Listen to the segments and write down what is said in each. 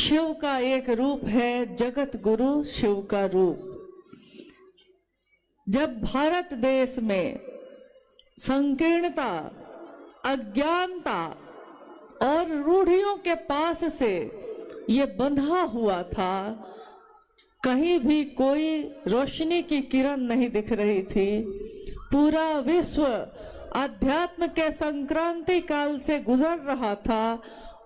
शिव का एक रूप है जगत गुरु शिव का रूप। जब भारत देश में संकीर्णता, अज्ञानता और रूढ़ियों के पास से ये बंधा हुआ था, कहीं भी कोई रोशनी की किरण नहीं दिख रही थी। पूरा विश्व अध्यात्म के संक्रांति काल से गुजर रहा था।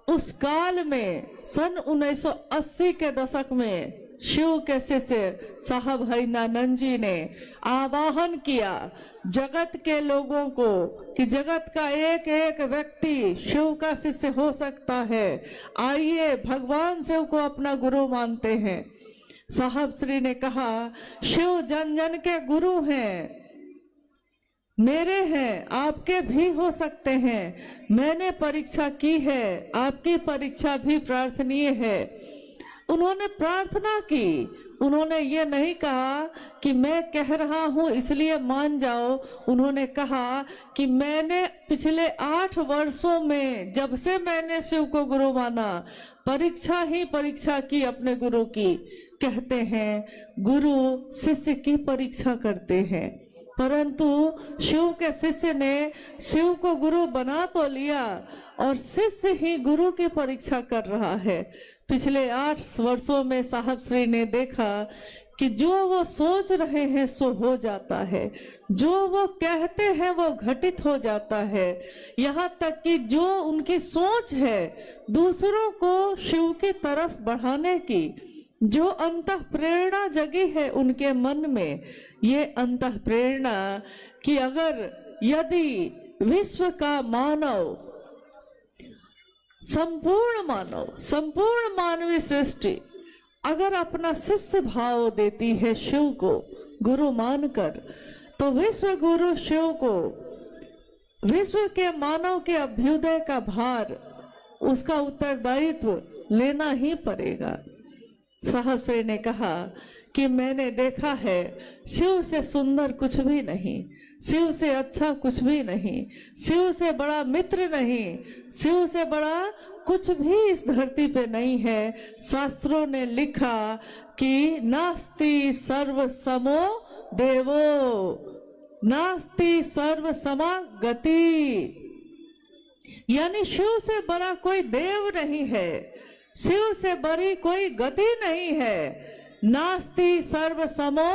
उस काल में सन 1980 के दशक में शिव के शिष्य साहब हरिनानंद जी ने आवाहन किया जगत के लोगों को कि जगत का एक एक व्यक्ति शिव का शिष्य हो सकता है, आइए भगवान शिव को अपना गुरु मानते हैं। साहब श्री ने कहा, शिव जन जन के गुरु हैं, मेरे हैं, आपके भी हो सकते हैं। मैंने परीक्षा की है, आपकी परीक्षा भी प्रार्थनीय है। उन्होंने प्रार्थना की, उन्होंने ये नहीं कहा कि मैं कह रहा हूं इसलिए मान जाओ। उन्होंने कहा कि मैंने पिछले 8 वर्षों में जब से मैंने शिव को गुरु माना, परीक्षा ही परीक्षा की अपने गुरु की। कहते हैं गुरु शिष्य की परीक्षा करते हैं, परंतु शिव के शिष्य ने शिव को गुरु बना तो लिया और शिष्य ही गुरु की परीक्षा कर रहा है। पिछले 8 वर्षों में साहब श्री ने देखा कि जो वो सोच रहे हैं सो हो जाता है, जो वो कहते हैं वो घटित हो जाता है। यहाँ तक कि जो उनकी सोच है दूसरों को शिव की तरफ बढ़ाने की, जो अंतः प्रेरणा जगी है उनके मन में, ये अंतः प्रेरणा कि अगर यदि विश्व का मानव, संपूर्ण मानवीय सृष्टि अगर अपना शिष्य भाव देती है शिव को गुरु मानकर, तो विश्व गुरु शिव को विश्व के मानव के अभ्युदय का भार, उसका उत्तरदायित्व लेना ही पड़ेगा। साहब श्री ने कहा कि मैंने देखा है शिव से सुंदर कुछ भी नहीं, शिव से अच्छा कुछ भी नहीं, शिव से बड़ा मित्र नहीं, शिव से बड़ा कुछ भी इस धरती पे नहीं है। शास्त्रों ने लिखा कि नास्ति सर्व समो देवो, नास्ति सर्व समा गति, यानी शिव से बड़ा कोई देव नहीं है, शिव से बड़ी कोई गति नहीं है। नास्ति सर्व समो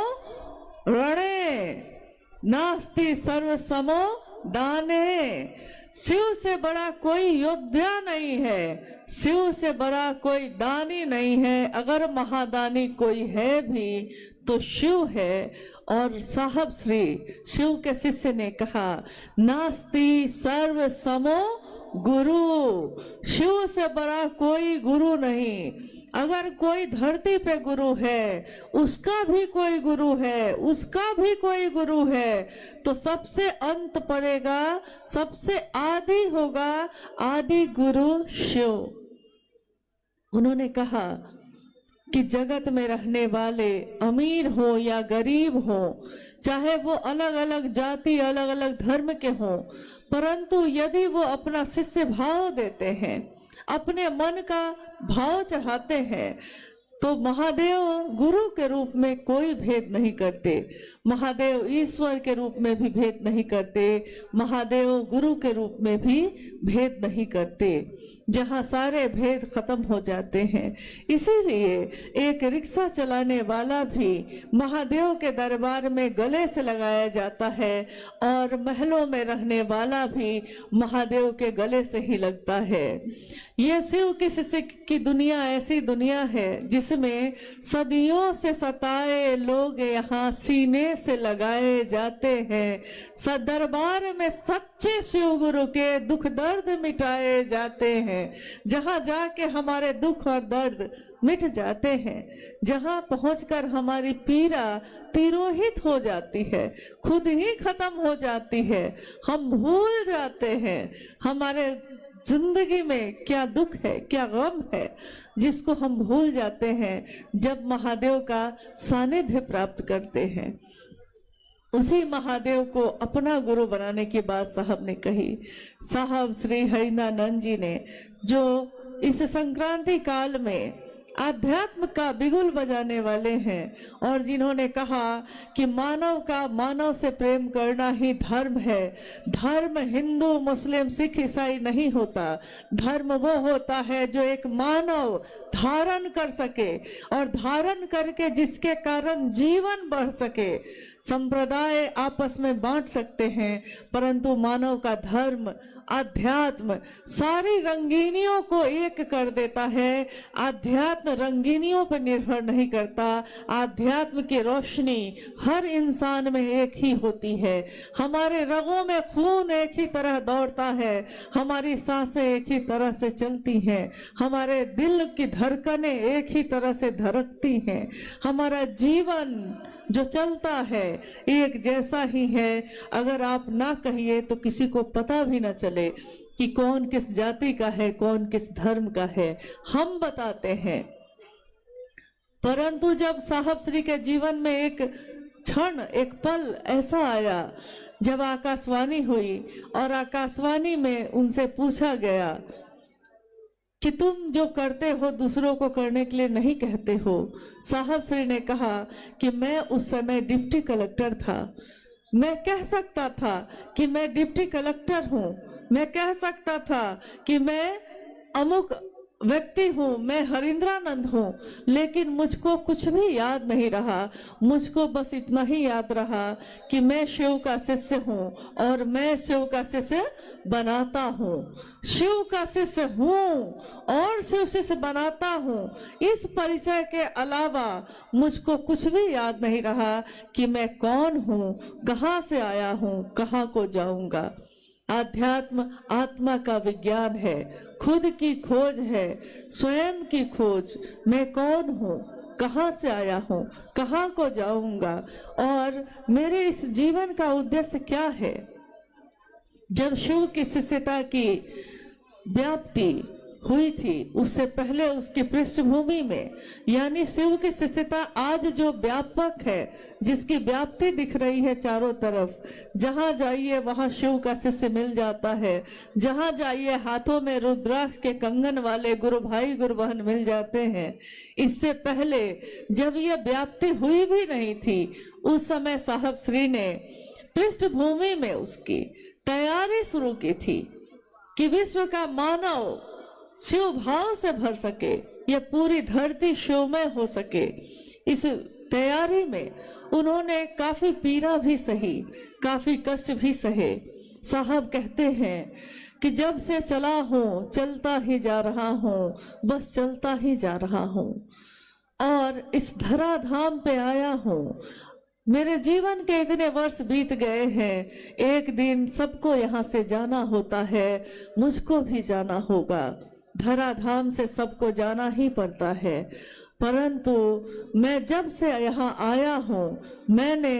रणे, नास्ति सर्व समो दाने, शिव से बड़ा कोई योद्धा नहीं है, शिव से बड़ा कोई दानी नहीं है। अगर महादानी कोई है भी तो शिव है। और साहब श्री शिव के शिष्य ने कहा नास्ति सर्व समो गुरु, शिव से बड़ा कोई गुरु नहीं। अगर कोई धरती पे गुरु है, उसका भी कोई गुरु है, उसका भी कोई गुरु है, तो सबसे अंत पड़ेगा, सबसे आदि होगा, आदि गुरु शिव। उन्होंने कहा कि जगत में रहने वाले अमीर हो या गरीब हो, चाहे वो अलग अलग जाति, अलग अलग धर्म के हों, परंतु यदि वो अपना शिष्य भाव देते हैं, अपने मन का भाव चढ़ाते हैं, तो महादेव गुरु के रूप में कोई भेद नहीं करते, महादेव ईश्वर के रूप में भी भेद नहीं करते, महादेव गुरु के रूप में भी भेद नहीं करते, जहाँ सारे भेद खत्म हो जाते हैं। इसीलिए एक रिक्शा चलाने वाला भी महादेव के दरबार में गले से लगाया जाता है और महलों में रहने वाला भी महादेव के गले से ही लगता है। ये शिव की शिष्य की दुनिया ऐसी दुनिया है जिसमें सदियों से सताए लोग यहाँ सीने से लगाए जाते हैं। दरबार में सच्चे शिव गुरु के दुख दर्द मिटाए जाते हैं, जहाँ जाके हमारे दुख और दर्द मिट जाते हैं, जहाँ पहुंचकर हमारी पीड़ा तिरोहित हो जाती है, खुद ही खत्म हो जाती है। हम भूल जाते हैं हमारे जिंदगी में क्या दुख है, क्या गम है, जिसको हम भूल जाते हैं जब महादेव का सानिध्य प्राप्त करते हैं। उसी महादेव को अपना गुरु बनाने की बात साहब ने कही। साहब श्री हरिनानंद जी ने जो इस संक्रांति काल में आध्यात्म का बिगुल बजाने वाले हैं और जिन्होंने कहा कि मानव का मानव से प्रेम करना ही धर्म है। धर्म हिंदू मुस्लिम सिख ईसाई नहीं होता। धर्म वो होता है जो एक मानव धारण कर सके और धारण करके जिसके कारण जीवन बढ़ सके। संप्रदाय आपस में बांट सकते हैं, परंतु मानव का धर्म आध्यात्म सारी रंगीनियों को एक कर देता है। आध्यात्म रंगीनियों पर निर्भर नहीं करता। आध्यात्म की रोशनी हर इंसान में एक ही होती है। हमारे रगों में खून एक ही तरह दौड़ता है, हमारी सांसें एक ही तरह से चलती हैं, हमारे दिल की धड़कनें एक ही तरह से धड़कती हैं, हमारा जीवन जो चलता है एक जैसा ही है। अगर आप ना कहिए तो किसी को पता भी ना चले कि कौन किस जाति का है, कौन किस धर्म का है, हम बताते हैं। परंतु जब साहब श्री के जीवन में एक क्षण, एक पल ऐसा आया जब आकाशवाणी हुई और आकाशवाणी में उनसे पूछा गया कि तुम जो करते हो दूसरों को करने के लिए नहीं कहते हो। साहब श्री ने कहा कि मैं उस समय डिप्टी कलेक्टर था, मैं कह सकता था कि मैं डिप्टी कलेक्टर हूँ, मैं कह सकता था कि मैं अमुक व्यक्ति हूँ, मैं हरिंद्रानंद हूँ, लेकिन मुझको कुछ भी याद नहीं रहा। मुझको बस इतना ही याद रहा कि मैं शिव का शिष्य हूँ और मैं शिव का शिष्य बनाता हूँ, शिव का शिष्य हूँ और शिव शिष्य बनाता हूँ। इस परिचय के अलावा मुझको कुछ भी याद नहीं रहा कि मैं कौन हूँ, कहाँ से आया हूँ, कहाँ को जाऊंगा। आध्यात्म आत्मा का विज्ञान है, खुद की खोज है, स्वयं की खोज। मैं कौन हूँ, कहाँ से आया हूँ, कहाँ को जाऊंगा और मेरे इस जीवन का उद्देश्य क्या है। जब शिव की शिष्यता की व्याप्ति हुई थी उससे पहले उसकी पृष्ठभूमि में, यानी शिव की शिष्यता आज जो व्यापक है, जिसकी व्याप्ति दिख रही है चारों तरफ, जहां जाइए वहां शिव का शिष्य मिल जाता है, जहां जाइए हाथों में रुद्राक्ष के कंगन वाले गुरु भाई गुरु बहन मिल जाते हैं। इससे पहले जब यह व्याप्ति हुई भी नहीं थी उस समय साहब श्री ने पृष्ठभूमि में उसकी तैयारी शुरू की थी कि विश्व का मानव शिव भाव से भर सके, यह पूरी धरती शिवमय हो सके। इस तैयारी में उन्होंने काफी पीड़ा भी सही, काफी कष्ट भी सहे। साहब कहते हैं कि जब से चला हूँ चलता ही जा रहा हूँ, बस चलता ही जा रहा हूँ और इस धराधाम पे आया हूँ। मेरे जीवन के इतने वर्ष बीत गए हैं, एक दिन सबको यहाँ से जाना होता है, मुझको भी जाना होगा। धराधाम से सबको जाना ही पड़ता है, परंतु मैं जब से यहाँ आया हूँ मैंने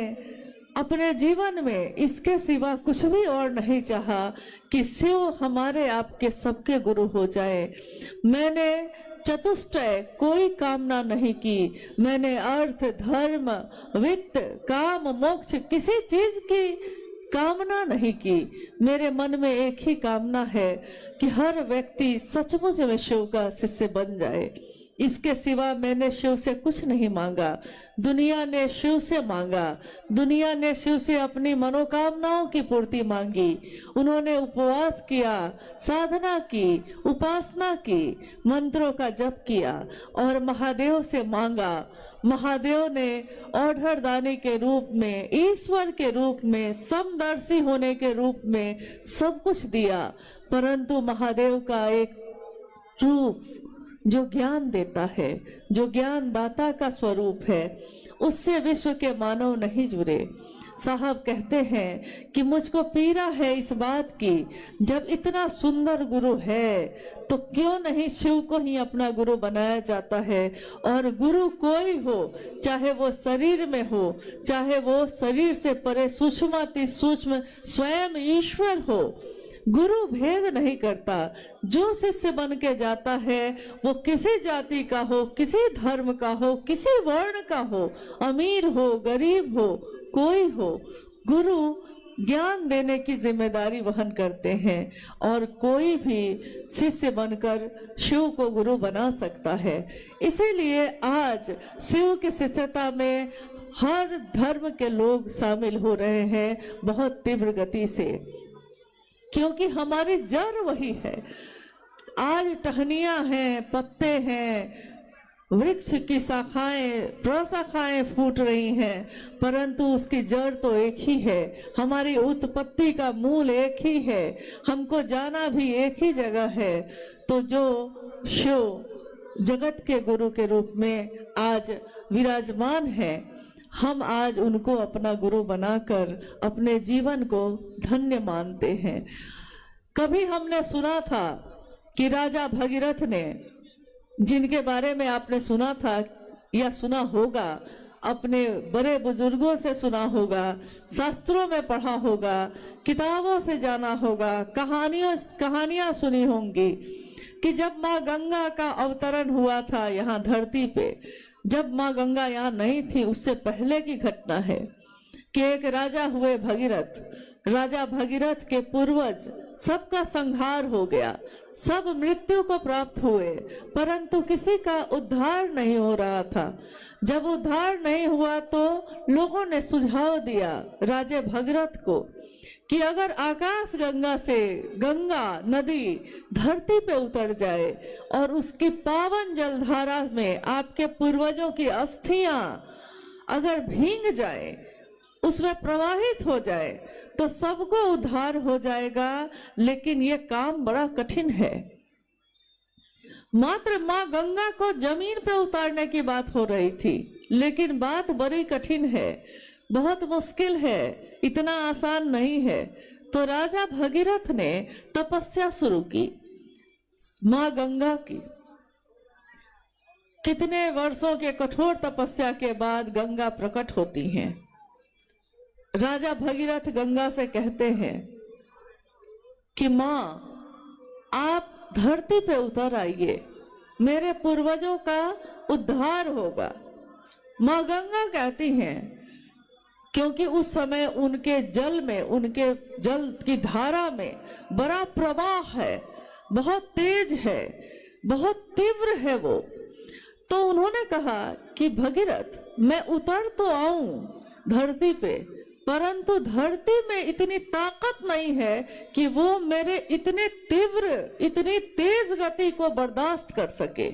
अपने जीवन में इसके सिवा कुछ भी और नहीं चाहा कि शिव हमारे आपके सबके गुरु हो जाए। मैंने चतुष्टय कोई कामना नहीं की, मैंने अर्थ धर्म वित्त काम मोक्ष किसी चीज की कामना नहीं की। मेरे मन में एक ही कामना है कि हर व्यक्ति सचमुच में शिव का शिष्य बन जाए। इसके सिवा मैंने शिव से कुछ नहीं मांगा। दुनिया ने शिव से मांगा, दुनिया ने शिव से अपनी मनोकामनाओं की पूर्ति मांगी। उन्होंने उपवास किया, साधना की, उपासना की, मंत्रों का जप किया और महादेव से मांगा। महादेव ने औढ़ दानी के रूप में, ईश्वर के रूप में, समदर्शी होने के रूप में सब कुछ दिया, परंतु महादेव का एक रूप जो ज्ञान देता है, जो ज्ञान दाता का स्वरूप है, उससे विश्व के मानव नहीं जुड़े। साहब कहते हैं कि मुझको पीड़ा है इस बात की, जब इतना सुंदर गुरु है तो क्यों नहीं शिव को ही अपना गुरु बनाया जाता है। और गुरु कोई हो, चाहे वो शरीर में हो, चाहे वो शरीर से परे सूक्ष्माति सूक्ष्म स्वयं ईश्वर हो, गुरु भेद नहीं करता। जो शिष्य बन के जाता है वो किसी जाति का हो, किसी धर्म का हो, किसी वर्ण का हो, अमीर हो गरीब हो, कोई हो, गुरु ज्ञान देने की जिम्मेदारी वहन करते हैं और कोई भी शिष्य बनकर शिव को गुरु बना सकता है। इसीलिए आज शिव की शिष्यता में हर धर्म के लोग शामिल हो रहे हैं बहुत तीव्र गति से, क्योंकि हमारी जड़ वही है। आज टहनियां हैं, पत्ते हैं, वृक्ष की शाखाएं, प्रशाखाएं फूट रही हैं, परंतु उसकी जड़ तो एक ही है। हमारी उत्पत्ति का मूल एक ही है, हमको जाना भी एक ही जगह है। तो जो शिव जगत के गुरु के रूप में आज विराजमान है, हम आज उनको अपना गुरु बनाकर अपने जीवन को धन्य मानते हैं। कभी हमने सुना था कि राजा भगीरथ ने, जिनके बारे में आपने सुना था या सुना होगा, अपने बड़े बुजुर्गों से सुना होगा, शास्त्रों में पढ़ा होगा, किताबों से जाना होगा, कहानियां सुनी होंगी कि जब माँ गंगा का अवतरण हुआ था यहाँ धरती पे, जब माँ गंगा यहाँ नहीं थी, उससे पहले की घटना है कि एक राजा हुए भगीरथ। राजा भगीरथ के पूर्वज सबका संहार हो गया, सब मृत्यु को प्राप्त हुए, परंतु किसी का उद्धार नहीं हो रहा था। जब उद्धार नहीं हुआ तो लोगों ने सुझाव दिया राजा भगीरथ को कि अगर आकाश गंगा से गंगा नदी धरती पे उतर जाए और उसकी पावन जलधारा में आपके पूर्वजों की अस्थियां अगर भींग जाए, उसमें प्रवाहित हो जाए, तो सबको उद्धार हो जाएगा। लेकिन ये काम बड़ा कठिन है। मात्र माँ गंगा को जमीन पे उतारने की बात हो रही थी, लेकिन बात बड़ी कठिन है, बहुत मुश्किल है, इतना आसान नहीं है। तो राजा भगीरथ ने तपस्या शुरू की माँ गंगा की। कितने वर्षों के कठोर तपस्या के बाद गंगा प्रकट होती हैं। राजा भगीरथ गंगा से कहते हैं कि माँ, आप धरती पे उतर आइए, मेरे पूर्वजों का उद्धार होगा। माँ गंगा कहती हैं, क्योंकि उस समय उनके जल में, उनके जल की धारा में बड़ा प्रवाह है, बहुत तेज है, बहुत तीव्र है वो। तो उन्होंने कहा कि भगीरथ, मैं उतर तो आऊं धरती पे, परंतु धरती में इतनी ताकत नहीं है कि वो मेरे इतने तीव्र, इतनी तेज गति को बर्दाश्त कर सके।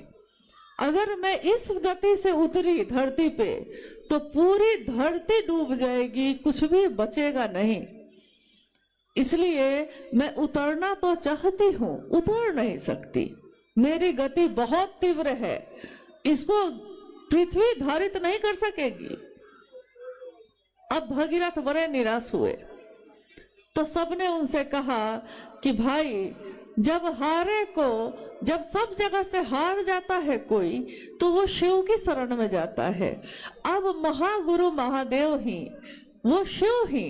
अगर मैं इस गति से उतरी धरती पे तो पूरी धरती डूब जाएगी, कुछ भी बचेगा नहीं। इसलिए मैं उतरना तो चाहती हूँ, उतर नहीं सकती, मेरी गति बहुत तीव्र है, इसको पृथ्वी धारित नहीं कर सकेगी। अब भगीरथ बड़े निराश हुए, तो सबने उनसे कहा कि भाई, जब हारे को, जब सब जगह से हार जाता है कोई, तो वो शिव की शरण में जाता है। अब महागुरु महादेव ही, वो शिव ही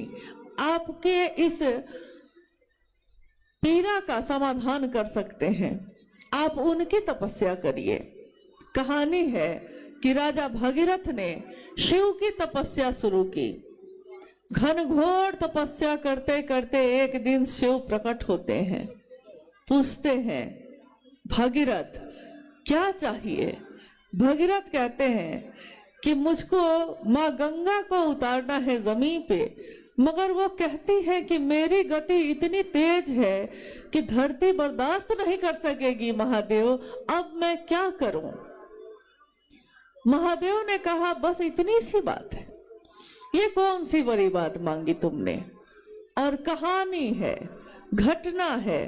आपके इस पीड़ा का समाधान कर सकते हैं, आप उनकी तपस्या करिए। कहानी है कि राजा भगीरथ ने शिव की तपस्या शुरू की। घनघोर तपस्या करते करते एक दिन शिव प्रकट होते हैं, पूछते हैं, भगीरथ क्या चाहिए? भगीरथ कहते हैं कि मुझको माँ गंगा को उतारना है जमीन पे, मगर वो कहती है कि मेरी गति इतनी तेज है कि धरती बर्दाश्त नहीं कर सकेगी महादेव, अब मैं क्या करूं? महादेव ने कहा, बस इतनी सी बात है, ये कौन सी बड़ी बात मांगी तुमने? और कहानी है, घटना है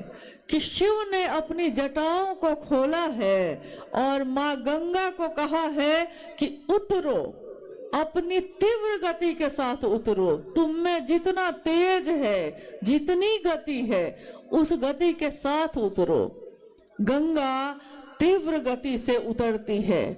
कि शिव ने अपनी जटाओं को खोला है और माँ गंगा को कहा है कि उतरो, अपनी तीव्र गति के साथ उतरो, तुम में जितना तेज है, जितनी गति है, उस गति के साथ उतरो। गंगा तीव्र गति से उतरती है,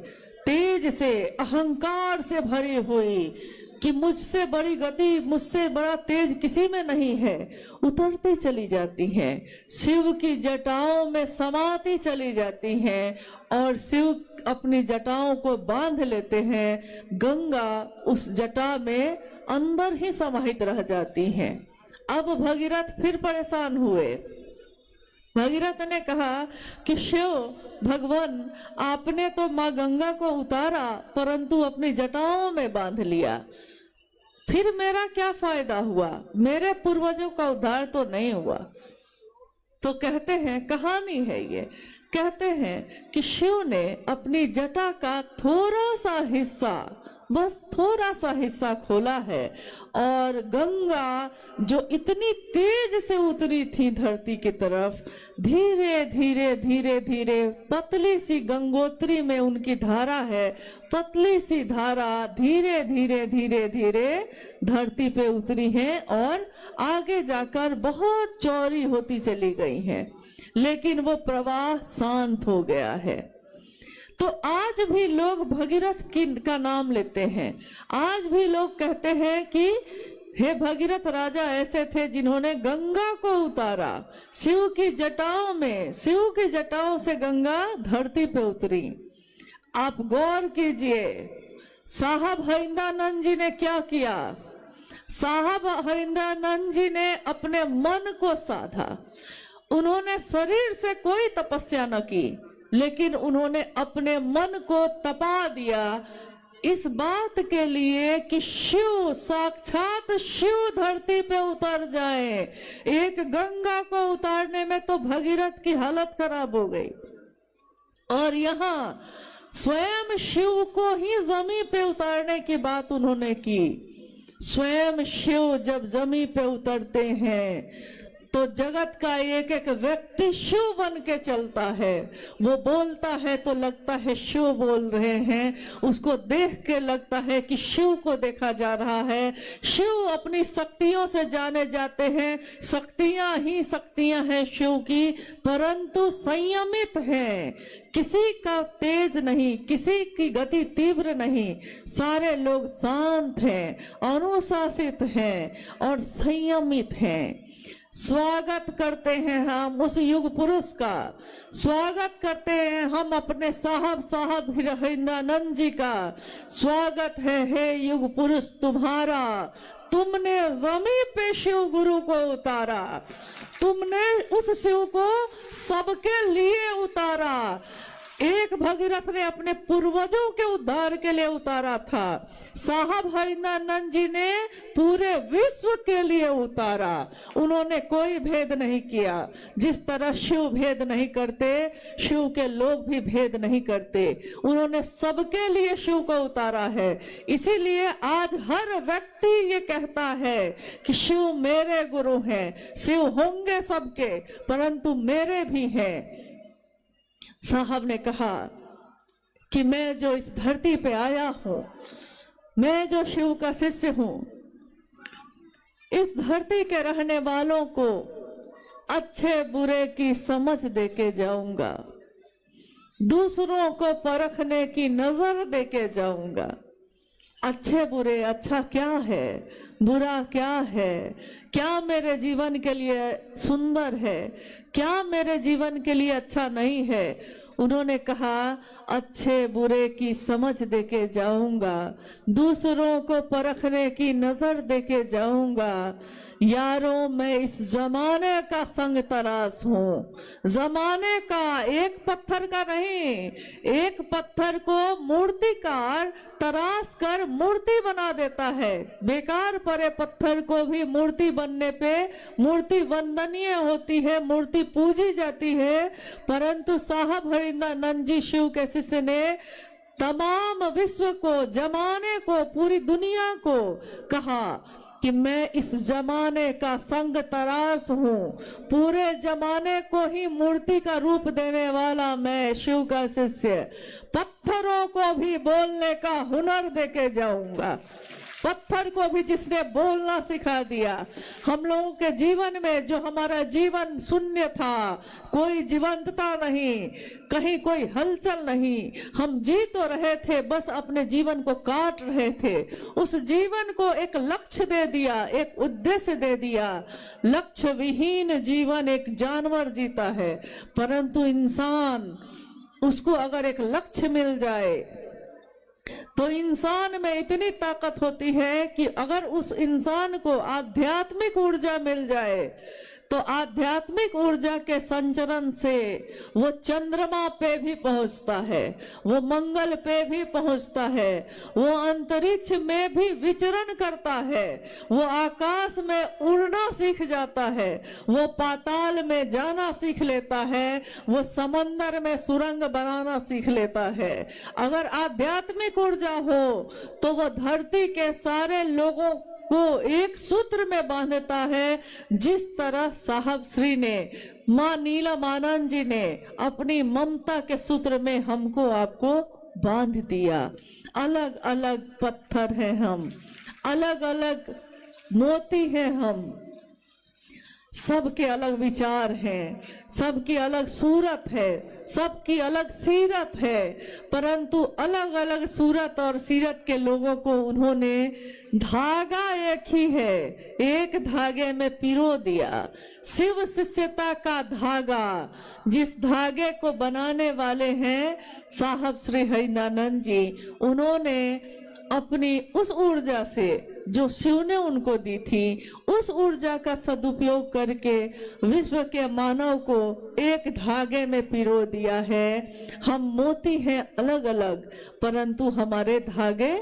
तेज से, अहंकार से भरी हुई कि मुझसे बड़ी गति, मुझसे बड़ा तेज किसी में नहीं है, उतरती चली जाती हैं, शिव की जटाओं में समाती चली जाती हैं और शिव अपनी जटाओं को बांध लेते हैं। गंगा उस जटा में अंदर ही समाहित रह जाती हैं अब भगीरथ फिर परेशान हुए। भगीरथ ने कहा कि शिव भगवान, आपने तो माँ गंगा को उतारा परंतु अपनी जटाओं में बांध लिया, फिर मेरा क्या फायदा हुआ, मेरे पूर्वजों का उद्धार तो नहीं हुआ। तो कहते हैं, कहानी है ये, कहते हैं कि शिव ने अपनी जटा का थोड़ा सा हिस्सा, बस थोड़ा सा हिस्सा खोला है और गंगा जो इतनी तेज से उतरी थी धरती की तरफ, धीरे धीरे धीरे धीरे पतली सी गंगोत्री में उनकी धारा है, पतली सी धारा धीरे धीरे धीरे धीरे धरती पे उतरी है और आगे जाकर बहुत चौड़ी होती चली गई है, लेकिन वो प्रवाह शांत हो गया है। तो आज भी लोग भगीरथ का नाम लेते हैं। आज भी लोग कहते हैं कि हे भगीरथ राजा ऐसे थे जिन्होंने गंगा को उतारा शिव की जटाओं में, शिव की जटाओं से गंगा धरती पे उतरी। आप गौर कीजिए, साहब हरिंद्रानंद जी ने क्या किया। साहब हरिंद्रानंद जी ने अपने मन को साधा। उन्होंने शरीर से कोई तपस्या न की, लेकिन उन्होंने अपने मन को तपा दिया इस बात के लिए कि शिव, साक्षात शिव धरती पे उतर जाए। एक गंगा को उतारने में तो भगीरथ की हालत खराब हो गई, और यहाँ स्वयं शिव को ही जमीन पे उतारने की बात उन्होंने की। स्वयं शिव जब जमीन पे उतरते हैं तो जगत का एक एक व्यक्ति शिव बन के चलता है। वो बोलता है तो लगता है शिव बोल रहे हैं, उसको देख के लगता है कि शिव को देखा जा रहा है। शिव अपनी शक्तियों से जाने जाते हैं, शक्तियां ही शक्तियां हैं शिव की, परंतु संयमित हैं। किसी का तेज नहीं, किसी की गति तीव्र नहीं, सारे लोग शांत हैं, अनुशासित हैं और संयमित हैं। स्वागत करते हैं हम उस युग पुरुष का, स्वागत करते हैं हम अपने साहब हरिंद्रानंद जी का। स्वागत है हे युग पुरुष तुम्हारा, तुमने जमीन पे शिव गुरु को उतारा, तुमने उस शिव को सबके लिए उतारा। एक भगीरथ ने अपने पूर्वजों के उद्धार के लिए उतारा था, साहब हरिंद्रानंद जी ने पूरे विश्व के लिए उतारा। उन्होंने कोई भेद नहीं किया। जिस तरह शिव भेद नहीं करते, शिव के लोग भी भेद नहीं करते। उन्होंने सबके लिए शिव को उतारा है। इसीलिए आज हर व्यक्ति ये कहता है कि शिव मेरे गुरु हैं। शिव होंगे सबके, परंतु मेरे भी हैं। साहब ने कहा कि मैं जो इस धरती पे आया हूं, मैं जो शिव का शिष्य हूं, इस धरती के रहने वालों को अच्छे बुरे की समझ देके जाऊंगा, दूसरों को परखने की नजर देके जाऊंगा। अच्छे बुरे, अच्छा क्या है, बुरा क्या है, क्या मेरे जीवन के लिए सुंदर है, क्या मेरे जीवन के लिए अच्छा नहीं है। उन्होंने कहा अच्छे बुरे की समझ देके जाऊंगा, दूसरों को परखने की नजर देके जाऊंगा। यारों, मैं इस जमाने का संग तराश हूँ, जमाने का, एक पत्थर का नहीं। एक पत्थर को मूर्तिकार तराश कर मूर्ति बना देता है। बेकार पड़े पत्थर को भी मूर्ति बनने पे मूर्ति वंदनीय होती है, मूर्ति पूजी जाती है। परंतु साहब हरिंद्रानंद जी शिव के शिष्य ने तमाम विश्व को, जमाने को, पूरी दुनिया को कहा कि मैं इस जमाने का संग तराश हूँ, पूरे जमाने को ही मूर्ति का रूप देने वाला मैं शिव का शिष्य। पत्थरों को भी बोलने का हुनर देके जाऊंगा। पत्थर को भी जिसने बोलना सिखा दिया। हम लोगों के जीवन में जो हमारा जीवन शून्य था, कोई जीवंतता नहीं, कहीं कोई हलचल नहीं, हम जी तो रहे थे, बस अपने जीवन को काट रहे थे। उस जीवन को एक लक्ष्य दे दिया, एक उद्देश्य दे दिया। लक्ष्य विहीन जीवन एक जानवर जीता है, परंतु इंसान, उसको अगर एक लक्ष्य मिल जाए, तो इंसान में इतनी ताकत होती है कि अगर उस इंसान को आध्यात्मिक ऊर्जा मिल जाए तो आध्यात्मिक ऊर्जा के संचरण से वो चंद्रमा पे भी पहुंचता है, वो मंगल पे भी पहुंचता है, वो अंतरिक्ष में भी विचरण करता है, वो आकाश में उड़ना सीख जाता है, वो पाताल में जाना सीख लेता है, वो समंदर में सुरंग बनाना सीख लेता है। अगर आध्यात्मिक ऊर्जा हो तो वो धरती के सारे लोगों को एक सूत्र में बांधता है, जिस तरह साहब श्री ने, माँ नीलमानंद जी ने अपनी ममता के सूत्र में हमको आपको बांध दिया। अलग अलग पत्थर हैं हम, अलग अलग मोती हैं हम, सबके अलग विचार हैं, सबकी अलग सूरत है, सबकी अलग सीरत है, परंतु अलग अलग सूरत और सीरत के लोगों को उन्होंने धागा एक ही है, एक धागे में पिरो दिया। शिव शिष्यता का धागा, जिस धागे को बनाने वाले हैं साहब श्री हरिनानंद जी, उन्होंने अपनी उस ऊर्जा से जो शिव ने उनको दी थी, उस ऊर्जा का सदुपयोग करके विश्व के मानव को एक धागे में पिरो दिया है। हम मोती हैं अलग अलग, परंतु हमारे धागे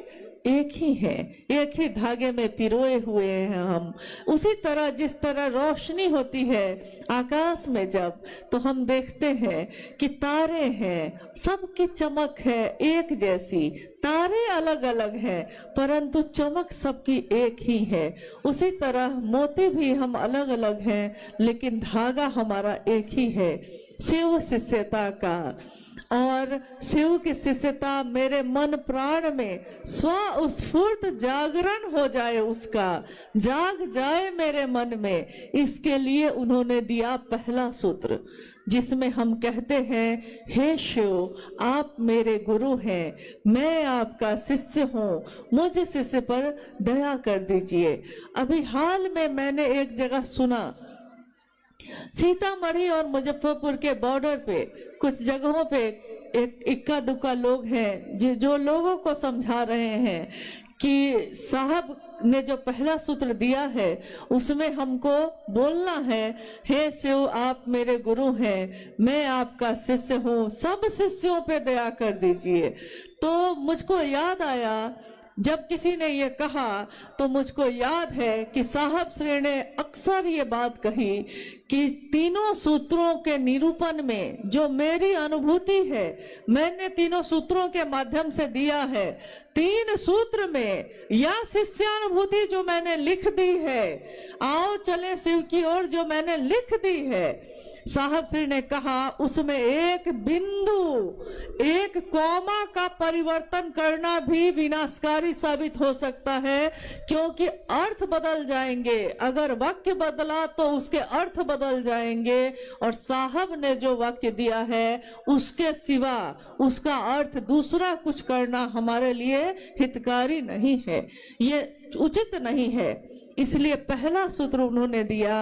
एक ही है, एक ही धागे में पिरोए हुए हैं हम। उसी तरह जिस तरह रोशनी होती है आकाश में जब, तो हम देखते हैं कि तारे हैं, सबकी चमक है एक जैसी, तारे अलग अलग हैं परंतु चमक सबकी एक ही है। उसी तरह मोती भी हम अलग अलग हैं लेकिन धागा हमारा एक ही है, शिव शिष्यता का। और शिव की शिष्यता मेरे मन प्राण में स्वस्फूर्त जागरण हो जाए, उसका जाग जाए मेरे मन में, इसके लिए उन्होंने दिया पहला सूत्र, जिसमें हम कहते हैं, हे शिव आप मेरे गुरु हैं, मैं आपका शिष्य हूँ, मुझ शिष्य पर दया कर दीजिए। अभी हाल में मैंने एक जगह सुना, सीतामढ़ी और मुजफ्फरपुर के बॉर्डर पे कुछ जगहों पे एक इक्का दुक्का लोग हैं जो लोगों को समझा रहे हैं कि साहब ने जो पहला सूत्र दिया है उसमें हमको बोलना है, हे शिव आप मेरे गुरु हैं, मैं आपका शिष्य हूँ, सब शिष्यों पे दया कर दीजिए। तो मुझको याद आया, जब किसी ने ये कहा तो मुझको याद है कि साहब श्री ने अक्सर ये बात कही कि तीनों सूत्रों के निरूपण में जो मेरी अनुभूति है, मैंने तीनों सूत्रों के माध्यम से दिया है, तीन सूत्र में या शिष्यानुभूति जो मैंने लिख दी है, आओ चले शिव की ओर जो मैंने लिख दी है, साहब श्री ने कहा उसमें एक बिंदु, एक कॉमा का परिवर्तन करना भी विनाशकारी साबित हो सकता है, क्योंकि अर्थ बदल जाएंगे। अगर वाक्य बदला तो उसके अर्थ बदल जाएंगे, और साहब ने जो वाक्य दिया है उसके सिवा उसका अर्थ दूसरा कुछ करना हमारे लिए हितकारी नहीं है, ये उचित नहीं है। इसलिए पहला सूत्र उन्होंने दिया,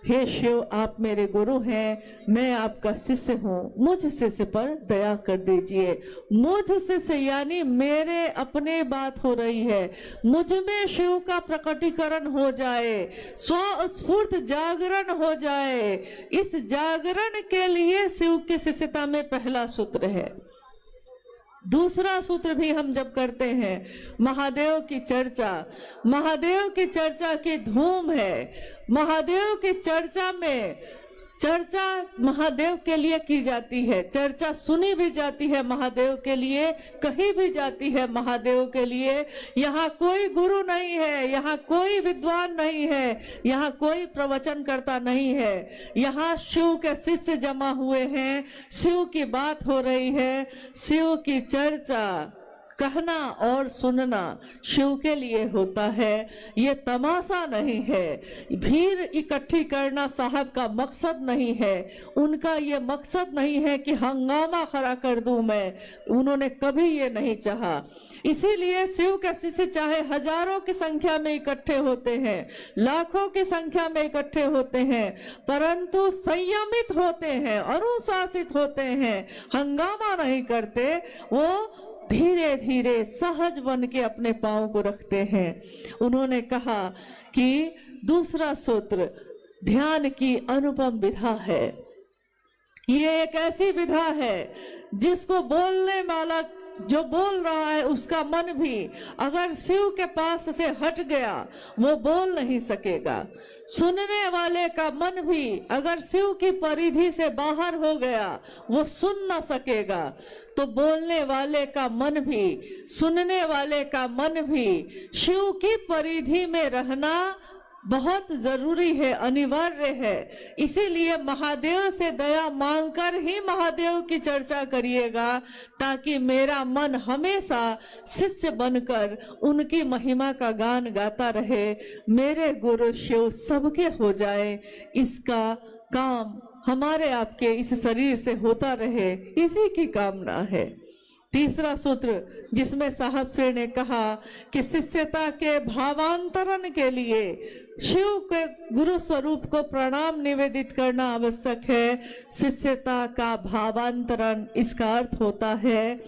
हे शिव आप मेरे गुरु हैं, मैं आपका शिष्य हूँ, मुझ शिष्य पर दया कर दीजिए। मुझ शिष्य यानी मेरे अपने बात हो रही है, मुझ में शिव का प्रकटीकरण हो जाए, स्वस्फूर्त जागरण हो जाए। इस जागरण के लिए शिव की शिष्यता में पहला सूत्र है। दूसरा सूत्र भी हम जब करते हैं, महादेव की चर्चा, महादेव की चर्चा की धूम है, महादेव की चर्चा में चर्चा महादेव के लिए की जाती है, चर्चा सुनी भी जाती है महादेव के लिए, कही भी जाती है महादेव के लिए। यहाँ कोई गुरु नहीं है, यहाँ कोई विद्वान नहीं है, यहाँ कोई प्रवचन करता नहीं है, यहाँ शिव के शिष्य जमा हुए हैं, शिव की बात हो रही है, शिव की चर्चा कहना और सुनना शिव के लिए होता है, ये तमाशा नहीं है। भीड़ इकट्ठी करना साहब का मकसद नहीं है, उनका ये मकसद नहीं है कि हंगामा खड़ा कर दूं मैं, उन्होंने कभी ये नहीं चाहा। इसीलिए शिव के शिष्य चाहे हजारों की संख्या में इकट्ठे होते हैं, लाखों की संख्या में इकट्ठे होते हैं, परंतु संयमित होते हैं, अनुशासित होते हैं, हंगामा नहीं करते, वो धीरे धीरे सहज बन के अपने पांव को रखते हैं। उन्होंने कहा कि दूसरा सूत्र ध्यान की अनुपम विधा है। ये एक ऐसी विधा है जिसको बोलने वाला जो बोल रहा है उसका मन भी अगर शिव के पास से हट गया वो बोल नहीं सकेगा। सुनने वाले का मन भी अगर शिव की परिधि से बाहर हो गया वो सुन ना सकेगा। तो बोलने वाले का मन भी, सुनने वाले का मन भी शिव की परिधि में रहना बहुत जरूरी है, अनिवार्य है। इसीलिए महादेव से दया मांगकर ही महादेव की चर्चा करिएगा, ताकि मेरा मन हमेशा शिष्य बनकर उनकी महिमा का गान गाता रहे। मेरे गुरु शिव सबके हो जाए, इसका काम हमारे आपके इस शरीर से होता रहे, इसी की कामना है। तीसरा सूत्र जिसमें साहब श्री ने कहा कि शिष्यता के भावांतरण के लिए शिव के गुरु स्वरूप को प्रणाम निवेदित करना आवश्यक है। शिष्यता का भावांतरण, इसका अर्थ होता है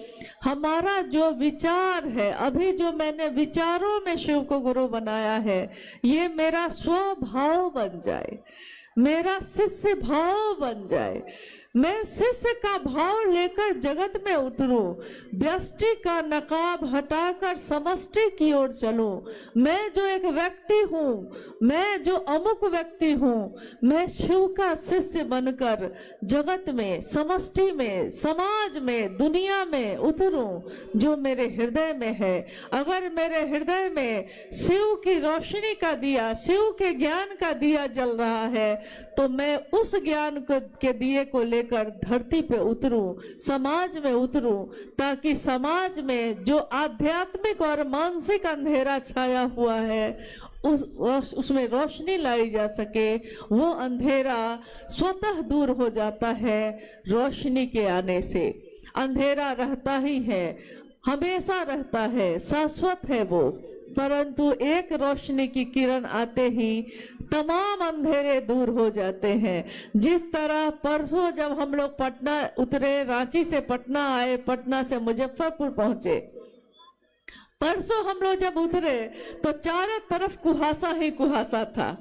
हमारा जो विचार है, अभी जो मैंने विचारों में शिव को गुरु बनाया है, ये मेरा स्वभाव बन जाए, मेरा शिष्य भाव बन जाए। मैं शिष्य का भाव लेकर जगत में उतरूं, व्यष्टि का नकाब हटाकर समष्टि की ओर चलूं। मैं जो एक व्यक्ति हूँ, मैं जो अमुक व्यक्ति हूँ, मैं शिव का शिष्य बनकर जगत में, समष्टि में, समाज में, दुनिया में उतरूं जो मेरे हृदय में है। अगर मेरे हृदय में शिव की रोशनी का दिया, शिव के ज्ञान का दिया जल रहा है, तो मैं उस ज्ञान के दिए को लेकर धरती पे उतरूं, समाज में उतरूं, ताकि समाज में जो आध्यात्मिक और मानसिक अंधेरा छाया हुआ है उसमें रोशनी लाई जा सके। वो अंधेरा स्वतः दूर हो जाता है रोशनी के आने से। अंधेरा रहता ही है, हमेशा रहता है, शाश्वत है वो, परंतु एक रोशनी की किरण आते ही तमाम अंधेरे दूर हो जाते हैं। जिस तरह परसों जब हम लोग पटना उतरे, रांची से पटना आए, पटना से मुजफ्फरपुर पहुंचे, परसों हम लोग जब उतरे तो चारों तरफ कुहासा ही कुहासा था,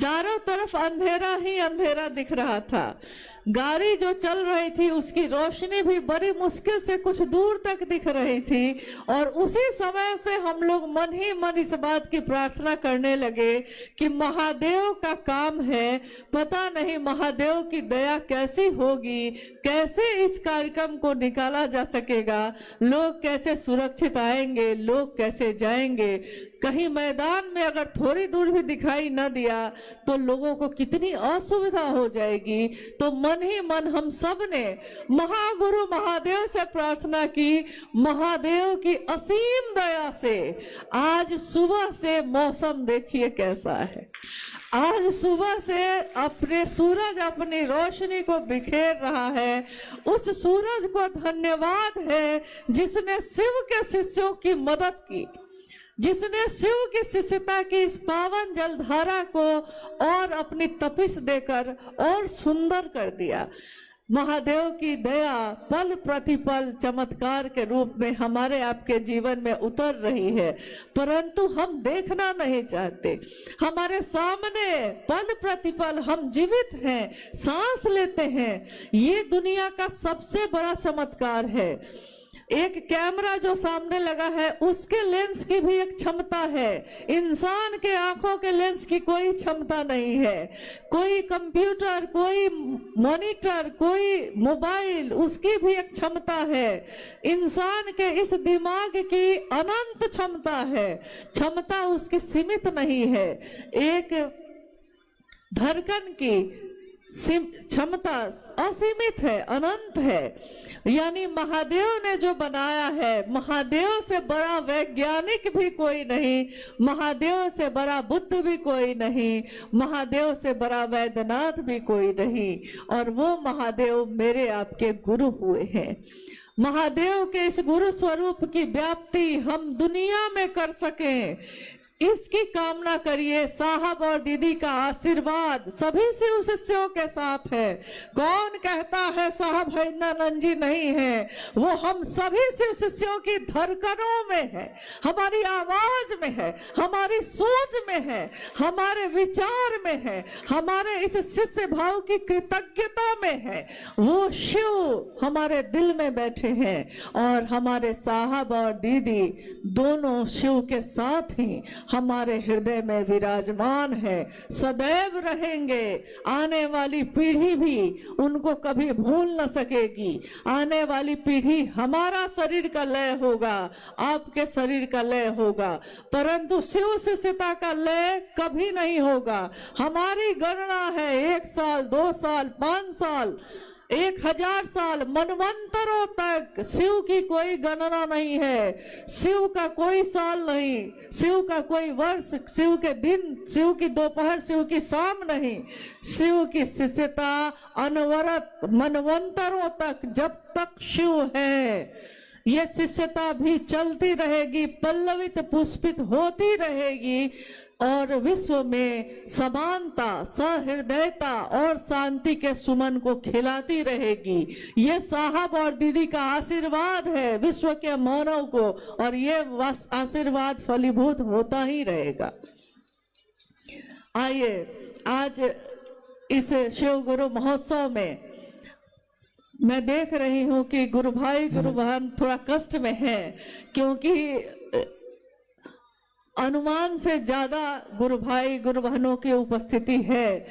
चारों तरफ अंधेरा ही अंधेरा दिख रहा था। गाड़ी जो चल रही थी उसकी रोशनी भी बड़ी मुश्किल से कुछ दूर तक दिख रही थी। और उसी समय से हम लोग मन ही मन इस बात की प्रार्थना करने लगे कि महादेव का काम है, पता नहीं महादेव की दया कैसी होगी, कैसे इस कार्यक्रम को निकाला जा सकेगा, लोग कैसे सुरक्षित आएंगे, लोग कैसे जाएंगे। कहीं मैदान में अगर थोड़ी दूर भी दिखाई न दिया तो लोगों को कितनी असुविधा हो जाएगी। तो मन ही मन हम सब ने महागुरु महादेव से प्रार्थना की, महादेव की असीम दया से आज सुबह से मौसम देखिए कैसा है। आज सुबह से अपने सूरज अपनी रोशनी को बिखेर रहा है। उस सूरज को धन्यवाद है जिसने शिव के शिष्यों की मदद की, जिसने शिव की शिष्यता की इस पावन जलधारा को और अपनी तपिश देकर और सुंदर कर दिया। महादेव की दया पल प्रतिपल चमत्कार के रूप में हमारे आपके जीवन में उतर रही है, परंतु हम देखना नहीं चाहते। हमारे सामने पल प्रतिपल हम जीवित हैं, सांस लेते हैं, ये दुनिया का सबसे बड़ा चमत्कार है। एक कैमरा जो सामने लगा है उसके लेंस की भी एक क्षमता है, इंसान के आंखों के लेंस की कोई क्षमता नहीं है। कोई कंप्यूटर, कोई मॉनिटर, कोई मोबाइल, उसकी भी एक क्षमता है। इंसान के इस दिमाग की अनंत क्षमता है, क्षमता उसकी सीमित नहीं है। एक धड़कन की क्षमता असीमित है, अनंत है। यानी महादेव ने जो बनाया है, महादेव से बड़ा वैज्ञानिक भी कोई नहीं, महादेव से बड़ा बुद्ध भी कोई नहीं, महादेव से बड़ा वैद्यनाथ भी कोई नहीं। और वो महादेव मेरे आपके गुरु हुए हैं। महादेव के इस गुरु स्वरूप की व्याप्ति हम दुनिया में कर सकें, इसकी कामना करिए। साहब और दीदी का आशीर्वाद सभी शिव शिष्यों के साथ है। कौन कहता है साहब हरिंद्रानंद जी नहीं है? वो हम सभी शिव शिष्यों की धड़कनों में है, हमारी आवाज में है, हमारी सोच में है, हमारे विचार में है, हमारे इस शिष्य भाव की कृतज्ञता में है। वो शिव हमारे दिल में बैठे हैं और हमारे साहब और दीदी दोनों शिव के साथ ही हमारे हृदय में विराजमान है, सदैव रहेंगे। आने वाली पीढ़ी भी उनको कभी भूल न सकेगी। आने वाली पीढ़ी, हमारा शरीर का लय होगा, आपके शरीर का लय होगा, परंतु शिव शिष्यता का लय कभी नहीं होगा। हमारी गणना है 1 साल, 2 साल, 5 साल, 1000 साल, मनवंतरों तक शिव की कोई गणना नहीं है। शिव का कोई साल नहीं, शिव का कोई वर्ष, शिव के दिन, शिव की दोपहर, शिव की शाम नहीं। शिव की शिष्यता अनवरत मनवंतरों तक, जब तक शिव है ये शिष्यता भी चलती रहेगी, पल्लवित पुष्पित होती रहेगी और विश्व में समानता, सहृदयता और शांति के सुमन को खिलाती रहेगी। ये साहब और दीदी का आशीर्वाद है विश्व के मानव को, और ये आशीर्वाद फलीभूत होता ही रहेगा। आइए, आज इस शिव गुरु महोत्सव में मैं देख रही हूँ कि गुरु भाई गुरु बहन थोड़ा कष्ट में है, क्योंकि अनुमान से ज्यादा गुरु भाई गुरु बहनों की उपस्थिति है।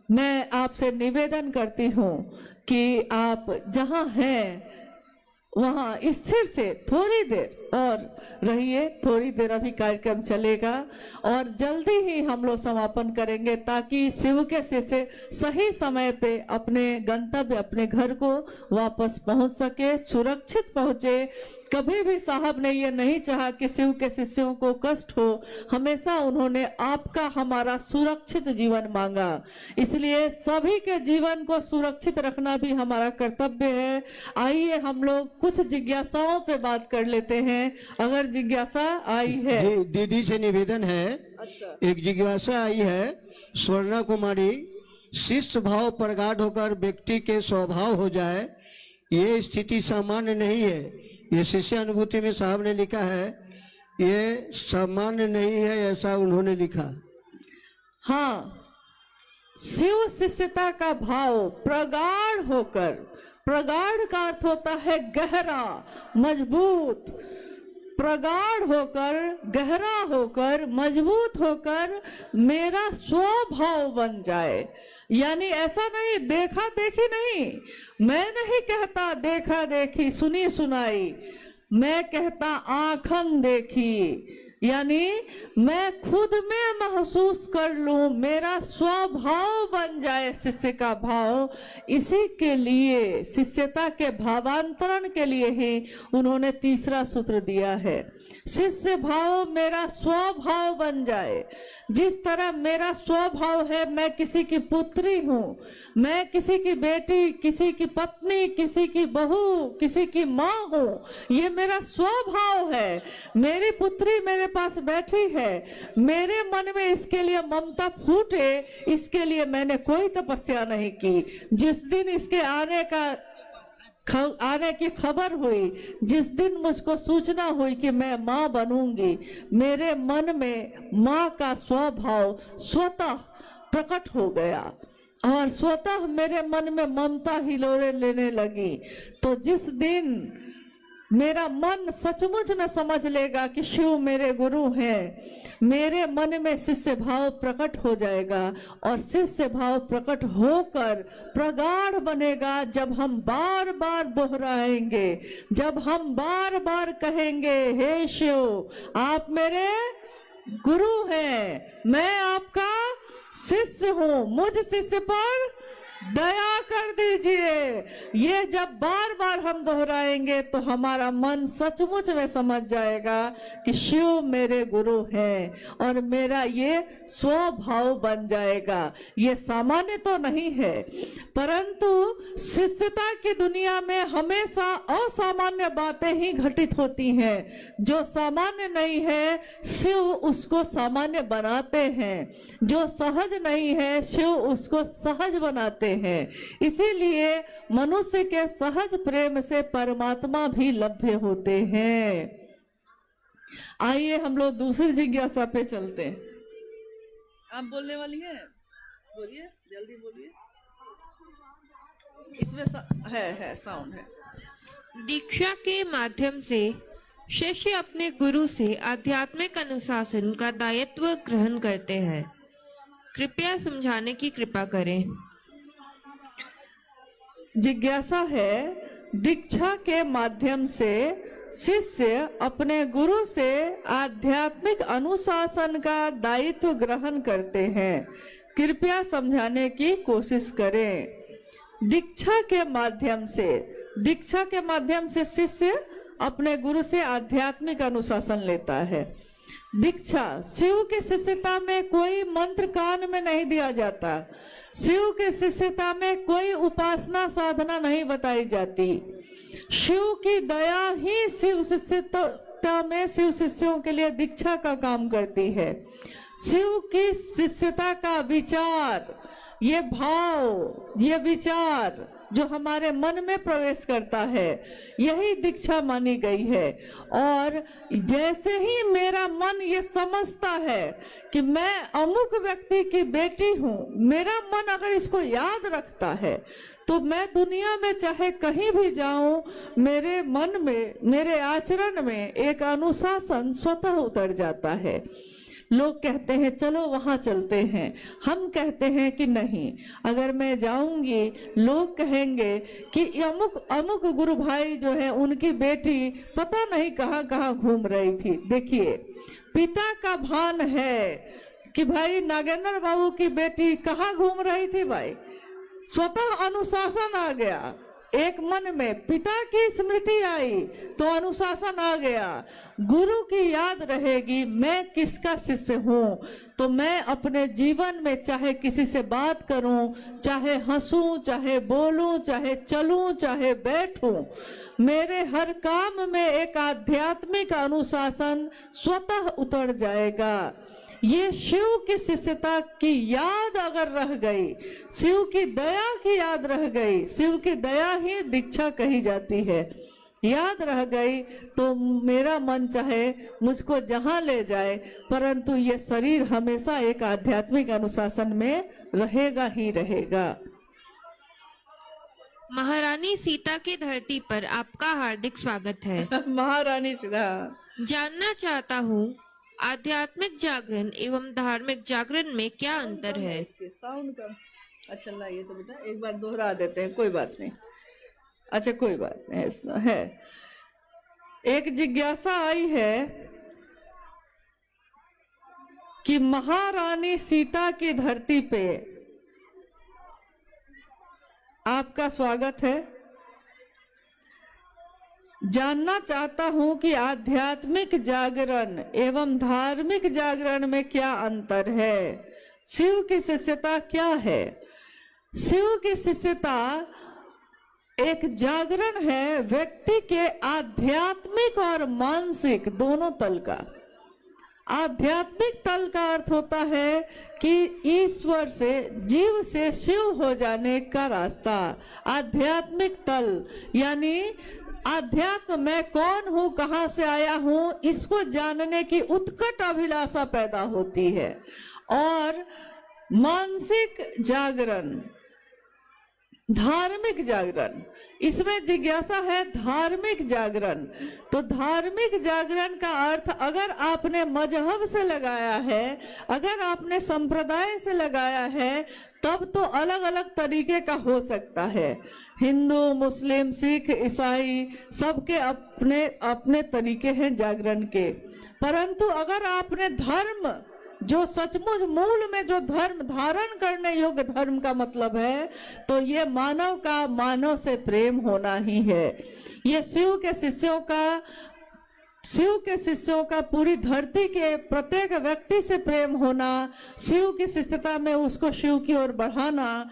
मैं आपसे निवेदन करती हूँ कि आप जहाँ हैं वहाँ स्थिर से थोड़ी देर और रहिए। थोड़ी देर अभी कार्यक्रम चलेगा और जल्दी ही हम लोग समापन करेंगे, ताकि शिव के शिष्य सही समय पे अपने गंतव्य, अपने घर को वापस पहुंच सके, सुरक्षित पहुंचे। कभी भी साहब ने ये नहीं चाहा कि शिव के शिष्यों को कष्ट हो, हमेशा उन्होंने आपका हमारा सुरक्षित जीवन मांगा। इसलिए सभी के जीवन को सुरक्षित रखना भी हमारा कर्तव्य है। आइए हम लोग कुछ जिज्ञासाओं पे बात कर लेते हैं, अगर जिज्ञासा आई है। दीदी से निवेदन है। अच्छा। एक जिज्ञासा आई है, स्वर्णा कुमारी, शिष्ट भाव प्रगाढ़ होकर व्यक्ति के स्वभाव हो जाए, ये स्थिति सामान्य नहीं है। ये शिष्य अनुभूति में साहब ने लिखा है, ये सामान्य नहीं है, ऐसा उन्होंने लिखा। हाँ, शिव शिष्यता का भाव प्रगाढ़ होकर, प्रगाढ़ का अर्थ होता है गहरा, मजबूत, प्रगाढ़ होकर, गहरा होकर, मजबूत होकर मेरा स्वभाव बन जाए। यानी ऐसा नहीं देखा देखी नहीं, मैं नहीं कहता देखा देखी सुनी सुनाई, मैं कहता आंखन देखी। यानी मैं खुद में महसूस कर लूं, मेरा स्वभाव बन जाए शिष्य का भाव। इसी के लिए, शिष्यता के भावांतरण के लिए ही उन्होंने तीसरा सूत्र दिया है। शिष्य भाव मेरा स्वभाव बन जाए। जिस तरह मेरा स्वभाव है, मैं किसी की पुत्री हूँ, मैं किसी की बेटी, किसी की पत्नी, किसी की बहू, किसी की माँ हूँ, ये मेरा स्वभाव है। मेरी पुत्री मेरे पास बैठी है, मेरे मन में इसके लिए ममता फूटे, इसके लिए मैंने कोई तपस्या नहीं की। जिस दिन इसके आने की खबर हुई, जिस दिन मुझको सूचना हुई कि मैं माँ बनूंगी, मेरे मन में माँ का स्वभाव स्वतः प्रकट हो गया और स्वतः मेरे मन में ममता हिलोरे लेने लगी। तो जिस दिन मेरा मन सचमुच में समझ लेगा कि शिव मेरे गुरु हैं, मेरे मन में शिष्य भाव प्रकट हो जाएगा और शिष्य भाव प्रकट होकर प्रगाढ़ बनेगा। जब हम बार बार दोहराएंगे, जब हम बार बार कहेंगे, हे शिव आप मेरे गुरु हैं, मैं आपका शिष्य हूँ, मुझ शिष्य पर दया कर दीजिए। ये जब बार बार हम दोहराएंगे तो हमारा मन सचमुच में समझ जाएगा कि शिव मेरे गुरु हैं और मेरा ये स्वभाव बन जाएगा। ये सामान्य तो नहीं है, परंतु शिष्यता की दुनिया में हमेशा असामान्य बातें ही घटित होती हैं। जो सामान्य नहीं है शिव उसको सामान्य बनाते हैं, जो सहज नहीं है शिव उसको सहज बनाते हैं। इसीलिए मनुष्य के सहज प्रेम से परमात्मा भी लभ्य होते हैं। आइए हम लोग दूसरी जिज्ञासा पे चलते हैं। आप बोलने वाली हैं? बोलिए, जल्दी बोलिए। इसमें है साउंड है। दीक्षा के माध्यम से शिष्य अपने गुरु से आध्यात्मिक अनुशासन का दायित्व ग्रहण करते हैं। कृपया समझाने की कृपा करें। जिज्ञासा है, दीक्षा के माध्यम से शिष्य अपने गुरु से आध्यात्मिक अनुशासन का दायित्व ग्रहण करते हैं। कृपया समझाने की कोशिश करें। दीक्षा के माध्यम से शिष्य अपने गुरु से आध्यात्मिक अनुशासन लेता है। दीक्षा, शिव की शिष्यता में कोई मंत्र कान में नहीं दिया जाता। शिव की शिष्यता में कोई उपासना साधना नहीं बताई जाती। शिव की दया ही शिव शिष्यता में शिव शिष्यों के लिए दीक्षा का काम करती है। शिव की शिष्यता का विचार, ये भाव, ये विचार जो हमारे मन में प्रवेश करता है, यही दीक्षा मानी गई है। और जैसे ही मेरा मन ये समझता है कि मैं अमुक व्यक्ति की बेटी हूँ, मेरा मन अगर इसको याद रखता है तो मैं दुनिया में चाहे कहीं भी जाऊं, मेरे मन में, मेरे आचरण में एक अनुशासन स्वतः उतर जाता है। लोग कहते हैं चलो वहां चलते हैं, हम कहते हैं कि नहीं, अगर मैं जाऊंगी लोग कहेंगे कि अमुक अमुक गुरु भाई जो है उनकी बेटी पता नहीं कहाँ कहाँ घूम रही थी। देखिए, पिता का भान है कि भाई नागेंद्र बाबू की बेटी कहाँ घूम रही थी, भाई स्वतः अनुशासन आ गया। एक मन में पिता की स्मृति आई तो अनुशासन आ गया। गुरु की याद रहेगी मैं किसका शिष्य हूँ, तो मैं अपने जीवन में चाहे किसी से बात करूं, चाहे हंसूं, चाहे बोलूं, चाहे चलूं, चाहे बैठूं, मेरे हर काम में एक आध्यात्मिक अनुशासन स्वतः उतर जाएगा। ये शिव की शिष्यता की याद अगर रह गई, शिव की दया की याद रह गई, शिव की दया ही दीक्षा कही जाती है, याद रह गई तो मेरा मन चाहे मुझको जहां ले जाए, परंतु ये शरीर हमेशा एक आध्यात्मिक अनुशासन में रहेगा ही रहेगा। महारानी सीता की धरती पर आपका हार्दिक स्वागत है। महारानी सीता, जानना चाहता हूँ आध्यात्मिक जागरण एवं धार्मिक जागरण में क्या अंतर है? इसके साउंड का अच्छा लाइए तो बेटा एक बार दोहरा देते हैं, कोई बात नहीं। अच्छा कोई बात नहीं, ऐसा है। एक जिज्ञासा आई है कि महारानी सीता की धरती पे आपका स्वागत है। जानना चाहता हूं कि आध्यात्मिक जागरण एवं धार्मिक जागरण में क्या अंतर है। शिव की शिष्यता क्या है? शिव की शिष्यता एक जागरण है व्यक्ति के आध्यात्मिक और मानसिक दोनों तल का। आध्यात्मिक तल का अर्थ होता है कि ईश्वर से, जीव से शिव हो जाने का रास्ता। आध्यात्मिक तल यानी आध्यात्म में कौन हूँ, कहाँ से आया हूँ, इसको जानने की उत्कट अभिलाषा पैदा होती है। और मानसिक जागरण, धार्मिक जागरण, इसमें जिज्ञासा है धार्मिक जागरण। तो धार्मिक जागरण का अर्थ अगर आपने मजहब से लगाया है, अगर आपने संप्रदाय से लगाया है, तब तो अलग अलग तरीके का हो सकता है। हिंदू, मुस्लिम, सिख, ईसाई सबके अपने अपने तरीके हैं जागरण के। परंतु अगर आपने धर्म जो सचमुच मूल में जो धर्म धारण करने योग्य धर्म का मतलब है, तो ये मानव का मानव से प्रेम होना ही है। ये शिव के शिष्यों का पूरी धरती के प्रत्येक व्यक्ति से प्रेम होना, शिव की शिष्यता में उसको शिव की ओर बढ़ाना,